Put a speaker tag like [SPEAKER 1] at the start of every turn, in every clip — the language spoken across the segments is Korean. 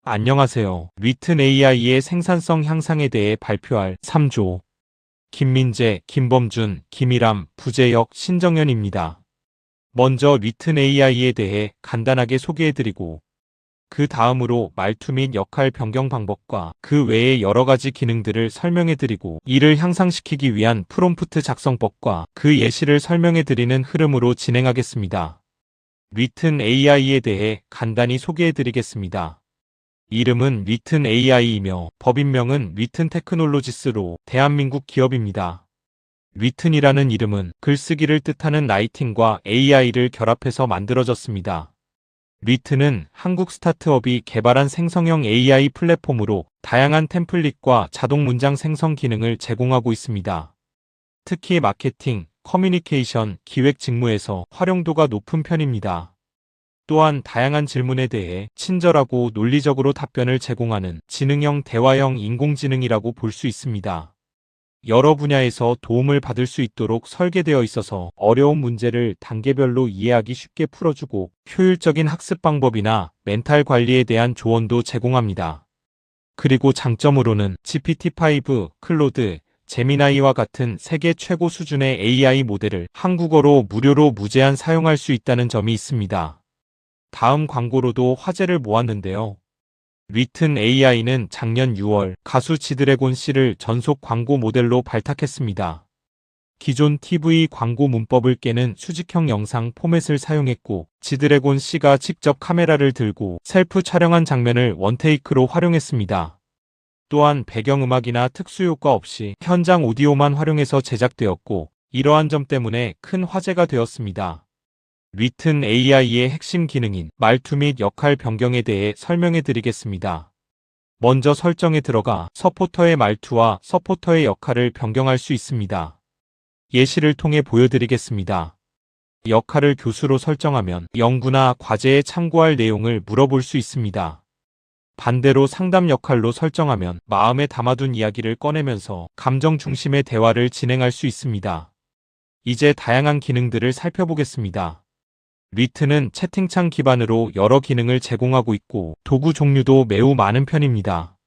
[SPEAKER 1] 안녕하세요. 리튼 AI의 생산성 향상에 대해 발표할 3조. 김민재, 김범준, 김일함, 부재혁, 신정현입니다. 먼저 리튼 AI에 대해 간단하게 소개해드리고 그 다음으로 말투 및 역할 변경 방법과 그 외의 여러 가지 기능들을 설명해드리고 이를 향상시키기 위한 프롬프트 작성법과 그 예시를 설명해드리는 흐름으로 진행하겠습니다. 리튼 AI에 대해 간단히 소개해드리겠습니다. 이름은 리튼 AI이며 법인명은 리튼 테크놀로지스로 대한민국 기업입니다. 리튼이라는 이름은 글쓰기를 뜻하는 라이팅과 AI를 결합해서 만들어졌습니다. 리튼은 한국 스타트업이 개발한 생성형 AI 플랫폼으로 다양한 템플릿과 자동 문장 생성 기능을 제공하고 있습니다. 특히 마케팅, 커뮤니케이션, 기획 직무에서 활용도가 높은 편입니다. 또한 다양한 질문에 대해 친절하고 논리적으로 답변을 제공하는 지능형 대화형 인공지능이라고 볼 수 있습니다. 여러 분야에서 도움을 받을 수 있도록 설계되어 있어서 어려운 문제를 단계별로 이해하기 쉽게 풀어주고 효율적인 학습 방법이나 멘탈 관리에 대한 조언도 제공합니다. 그리고 장점으로는 GPT-5, 클로드, 제미나이와 같은 세계 최고 수준의 AI 모델을 한국어로 무료로 무제한 사용할 수 있다는 점이 있습니다. 다음 광고로도 화제를 모았는데요. 리튼 AI는 작년 6월 가수 지드래곤 씨를 전속 광고 모델로 발탁했습니다. 기존 TV 광고 문법을 깨는 수직형 영상 포맷을 사용했고 지드래곤 씨가 직접 카메라를 들고 셀프 촬영한 장면을 원테이크로 활용했습니다. 또한 배경음악이나 특수효과 없이 현장 오디오만 활용해서 제작되었고 이러한 점 때문에 큰 화제가 되었습니다. 리튼 AI의 핵심 기능인 말투 및 역할 변경에 대해 설명해 드리겠습니다. 먼저 설정에 들어가 서포터의 말투와 서포터의 역할을 변경할 수 있습니다. 예시를 통해 보여드리겠습니다. 역할을 교수로 설정하면 연구나 과제에 참고할 내용을 물어볼 수 있습니다. 반대로 상담 역할로 설정하면 마음에 담아둔 이야기를 꺼내면서 감정 중심의 대화를 진행할 수 있습니다. 이제 다양한 기능들을 살펴보겠습니다. 리튼은 채팅창 기반으로 여러 기능을 제공하고 있고 도구 종류도 매우 많은 편입니다.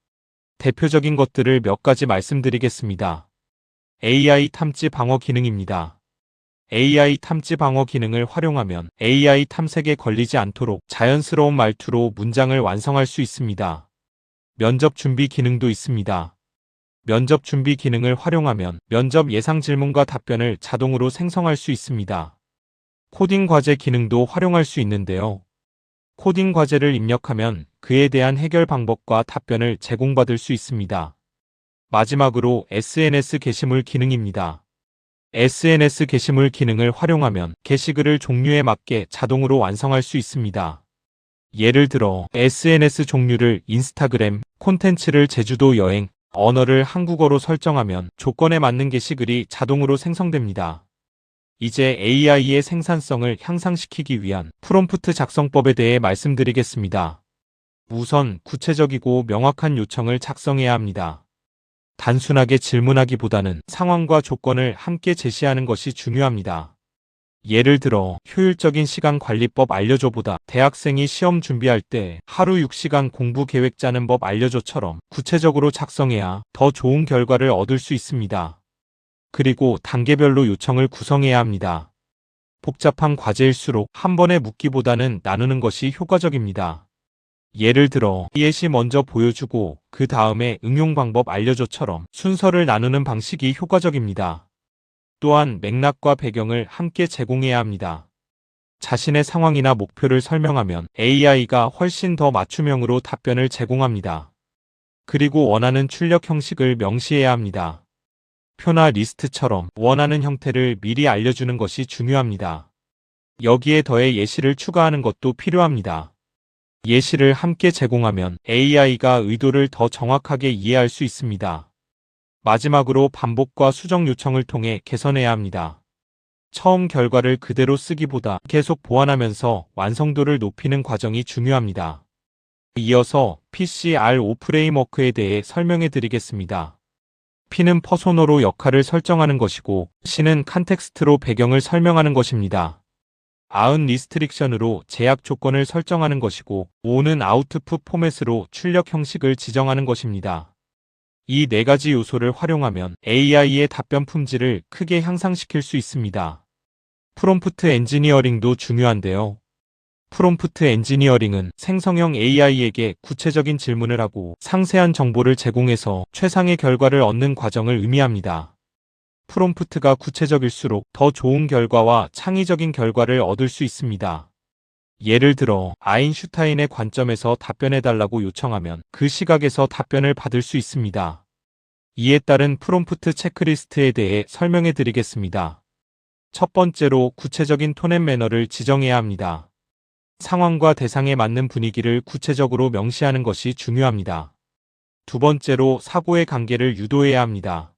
[SPEAKER 1] 대표적인 것들을 몇 가지 말씀드리겠습니다. AI 탐지 방어 기능입니다. AI 탐지 방어 기능을 활용하면 AI 탐색에 걸리지 않도록 자연스러운 말투로 문장을 완성할 수 있습니다. 면접 준비 기능도 있습니다. 면접 준비 기능을 활용하면 면접 예상 질문과 답변을 자동으로 생성할 수 있습니다. 코딩 과제 기능도 활용할 수 있는데요. 코딩 과제를 입력하면 그에 대한 해결 방법과 답변을 제공받을 수 있습니다. 마지막으로 SNS 게시물 기능입니다. SNS 게시물 기능을 활용하면 게시글을 종류에 맞게 자동으로 완성할 수 있습니다. 예를 들어 SNS 종류를 인스타그램, 콘텐츠를 제주도 여행, 언어를 한국어로 설정하면 조건에 맞는 게시글이 자동으로 생성됩니다. 이제 AI의 생산성을 향상시키기 위한 프롬프트 작성법에 대해 말씀드리겠습니다. 우선 구체적이고 명확한 요청을 작성해야 합니다. 단순하게 질문하기보다는 상황과 조건을 함께 제시하는 것이 중요합니다. 예를 들어 효율적인 시간 관리법 알려줘보다 대학생이 시험 준비할 때 하루 6시간 공부 계획 짜는 법 알려줘처럼 구체적으로 작성해야 더 좋은 결과를 얻을 수 있습니다. 그리고 단계별로 요청을 구성해야 합니다. 복잡한 과제일수록 한 번에 묻기보다는 나누는 것이 효과적입니다. 예를 들어 예시 먼저 보여주고 그 다음에 응용 방법 알려줘처럼 순서를 나누는 방식이 효과적입니다. 또한 맥락과 배경을 함께 제공해야 합니다. 자신의 상황이나 목표를 설명하면 AI가 훨씬 더 맞춤형으로 답변을 제공합니다. 그리고 원하는 출력 형식을 명시해야 합니다. 표나 리스트처럼 원하는 형태를 미리 알려주는 것이 중요합니다. 여기에 더해 예시를 추가하는 것도 필요합니다. 예시를 함께 제공하면 AI가 의도를 더 정확하게 이해할 수 있습니다. 마지막으로 반복과 수정 요청을 통해 개선해야 합니다. 처음 결과를 그대로 쓰기보다 계속 보완하면서 완성도를 높이는 과정이 중요합니다. 이어서 PCR5 프레임워크에 대해 설명해 드리겠습니다. P는 퍼소너로 역할을 설정하는 것이고 C는 컨텍스트로 배경을 설명하는 것입니다. 아은 리스트릭션으로 제약 조건을 설정하는 것이고 5는 아웃풋 포맷으로 출력 형식을 지정하는 것입니다. 이 네 가지 요소를 활용하면 AI의 답변 품질을 크게 향상시킬 수 있습니다. 프롬프트 엔지니어링도 중요한데요. 프롬프트 엔지니어링은 생성형 AI에게 구체적인 질문을 하고 상세한 정보를 제공해서 최상의 결과를 얻는 과정을 의미합니다. 프롬프트가 구체적일수록 더 좋은 결과와 창의적인 결과를 얻을 수 있습니다. 예를 들어 아인슈타인의 관점에서 답변해달라고 요청하면 그 시각에서 답변을 받을 수 있습니다. 이에 따른 프롬프트 체크리스트에 대해 설명해 드리겠습니다. 첫 번째로 구체적인 톤 앤 매너를 지정해야 합니다. 상황과 대상에 맞는 분위기를 구체적으로 명시하는 것이 중요합니다. 두 번째로 사고의 관계를 유도해야 합니다.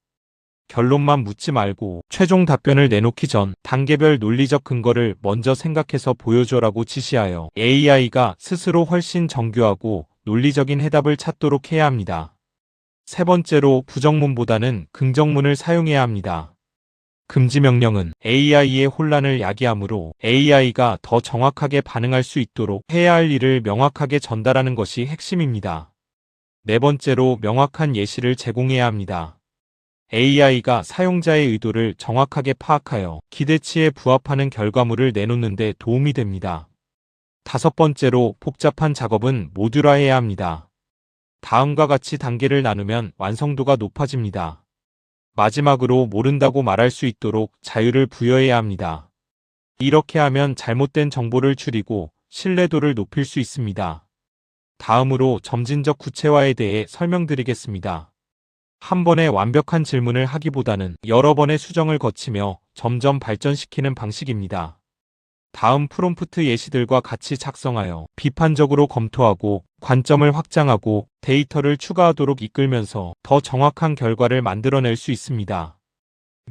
[SPEAKER 1] 결론만 묻지 말고 최종 답변을 내놓기 전 단계별 논리적 근거를 먼저 생각해서 보여줘라고 지시하여 AI가 스스로 훨씬 정교하고 논리적인 해답을 찾도록 해야 합니다. 세 번째로 부정문보다는 긍정문을 사용해야 합니다. 금지 명령은 AI의 혼란을 야기하므로 AI가 더 정확하게 반응할 수 있도록 해야 할 일을 명확하게 전달하는 것이 핵심입니다. 네 번째로 명확한 예시를 제공해야 합니다. AI가 사용자의 의도를 정확하게 파악하여 기대치에 부합하는 결과물을 내놓는 데 도움이 됩니다. 다섯 번째로 복잡한 작업은 모듈화해야 합니다. 다음과 같이 단계를 나누면 완성도가 높아집니다. 마지막으로 모른다고 말할 수 있도록 자유를 부여해야 합니다. 이렇게 하면 잘못된 정보를 줄이고 신뢰도를 높일 수 있습니다. 다음으로 점진적 구체화에 대해 설명드리겠습니다. 한 번에 완벽한 질문을 하기보다는 여러 번의 수정을 거치며 점점 발전시키는 방식입니다. 다음 프롬프트 예시들과 같이 작성하여 비판적으로 검토하고 관점을 확장하고 데이터를 추가하도록 이끌면서 더 정확한 결과를 만들어낼 수 있습니다.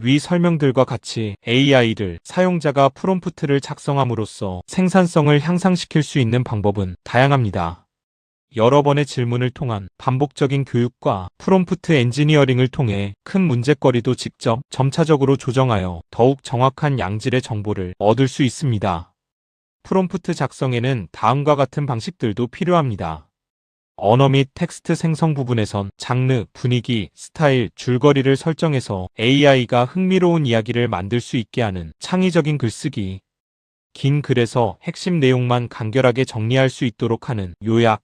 [SPEAKER 1] 위 설명들과 같이 AI를 사용자가 프롬프트를 작성함으로써 생산성을 향상시킬 수 있는 방법은 다양합니다. 여러 번의 질문을 통한 반복적인 교육과 프롬프트 엔지니어링을 통해 큰 문제거리도 직접 점차적으로 조정하여 더욱 정확한 양질의 정보를 얻을 수 있습니다. 프롬프트 작성에는 다음과 같은 방식들도 필요합니다. 언어 및 텍스트 생성 부분에선 장르, 분위기, 스타일, 줄거리를 설정해서 AI가 흥미로운 이야기를 만들 수 있게 하는 창의적인 글쓰기, 긴 글에서 핵심 내용만 간결하게 정리할 수 있도록 하는 요약,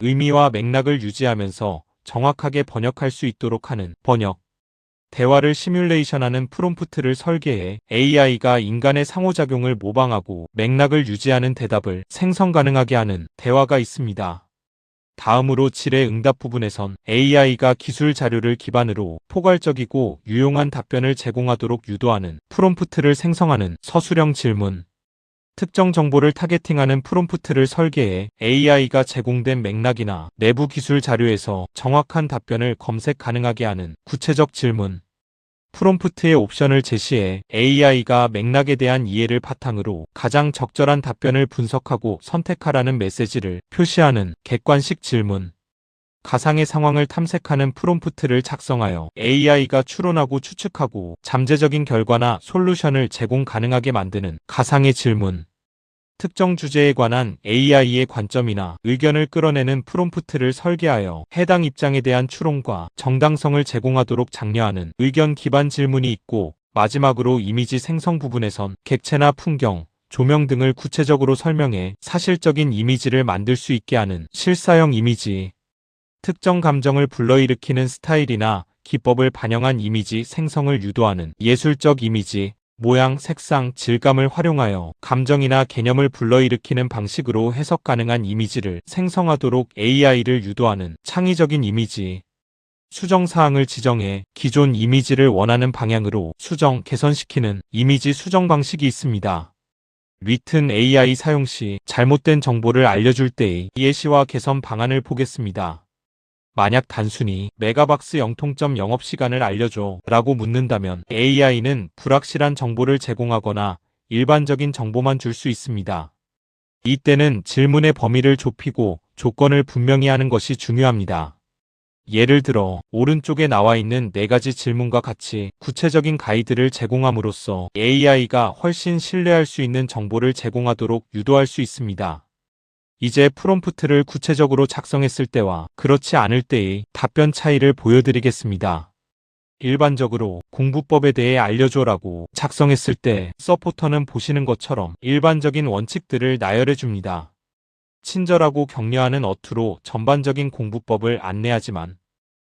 [SPEAKER 1] 의미와 맥락을 유지하면서 정확하게 번역할 수 있도록 하는 번역, 대화를 시뮬레이션하는 프롬프트를 설계해 AI가 인간의 상호작용을 모방하고 맥락을 유지하는 대답을 생성 가능하게 하는 대화가 있습니다. 다음으로 질의 응답 부분에선 AI가 기술 자료를 기반으로 포괄적이고 유용한 답변을 제공하도록 유도하는 프롬프트를 생성하는 서술형 질문, 특정 정보를 타겟팅하는 프롬프트를 설계해 AI가 제공된 맥락이나 내부 기술 자료에서 정확한 답변을 검색 가능하게 하는 구체적 질문, 프롬프트의 옵션을 제시해 AI가 맥락에 대한 이해를 바탕으로 가장 적절한 답변을 분석하고 선택하라는 메시지를 표시하는 객관식 질문, 가상의 상황을 탐색하는 프롬프트를 작성하여 AI가 추론하고 추측하고 잠재적인 결과나 솔루션을 제공 가능하게 만드는 가상의 질문, 특정 주제에 관한 AI의 관점이나 의견을 끌어내는 프롬프트를 설계하여 해당 입장에 대한 추론과 정당성을 제공하도록 장려하는 의견 기반 질문이 있고, 마지막으로 이미지 생성 부분에선 객체나 풍경, 조명 등을 구체적으로 설명해 사실적인 이미지를 만들 수 있게 하는 실사형 이미지, 특정 감정을 불러일으키는 스타일이나 기법을 반영한 이미지 생성을 유도하는 예술적 이미지, 모양, 색상, 질감을 활용하여 감정이나 개념을 불러일으키는 방식으로 해석 가능한 이미지를 생성하도록 AI를 유도하는 창의적인 이미지, 수정 사항을 지정해 기존 이미지를 원하는 방향으로 수정, 개선시키는 이미지 수정 방식이 있습니다. 리튼 AI 사용 시 잘못된 정보를 알려줄 때의 예시와 개선 방안을 보겠습니다. 만약 단순히 메가박스 영통점 영업시간을 알려줘 라고 묻는다면 AI는 불확실한 정보를 제공하거나 일반적인 정보만 줄 수 있습니다. 이때는 질문의 범위를 좁히고 조건을 분명히 하는 것이 중요합니다. 예를 들어 오른쪽에 나와 있는 4가지 질문과 같이 구체적인 가이드를 제공함으로써 AI가 훨씬 신뢰할 수 있는 정보를 제공하도록 유도할 수 있습니다. 이제 프롬프트를 구체적으로 작성했을 때와 그렇지 않을 때의 답변 차이를 보여드리겠습니다. 일반적으로 공부법에 대해 알려줘라고 작성했을 때 서포터는 보시는 것처럼 일반적인 원칙들을 나열해 줍니다. 친절하고 격려하는 어투로 전반적인 공부법을 안내하지만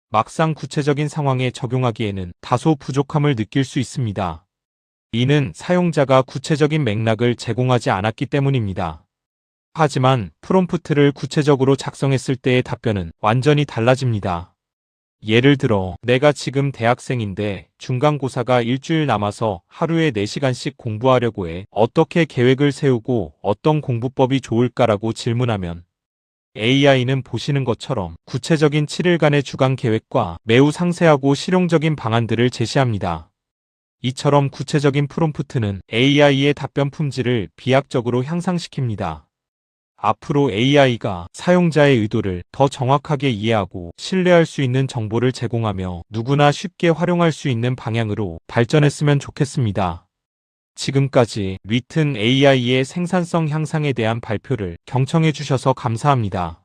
[SPEAKER 1] 막상 구체적인 상황에 적용하기에는 다소 부족함을 느낄 수 있습니다. 이는 사용자가 구체적인 맥락을 제공하지 않았기 때문입니다. 하지만 프롬프트를 구체적으로 작성했을 때의 답변은 완전히 달라집니다. 예를 들어 내가 지금 대학생인데 중간고사가 일주일 남아서 하루에 4시간씩 공부하려고 해. 어떻게 계획을 세우고 어떤 공부법이 좋을까라고 질문하면 AI는 보시는 것처럼 구체적인 7일간의 주간 계획과 매우 상세하고 실용적인 방안들을 제시합니다. 이처럼 구체적인 프롬프트는 AI의 답변 품질을 비약적으로 향상시킵니다. 앞으로 AI가 사용자의 의도를 더 정확하게 이해하고 신뢰할 수 있는 정보를 제공하며 누구나 쉽게 활용할 수 있는 방향으로 발전했으면 좋겠습니다. 지금까지 리튼 AI의 생산성 향상에 대한 발표를 경청해 주셔서 감사합니다.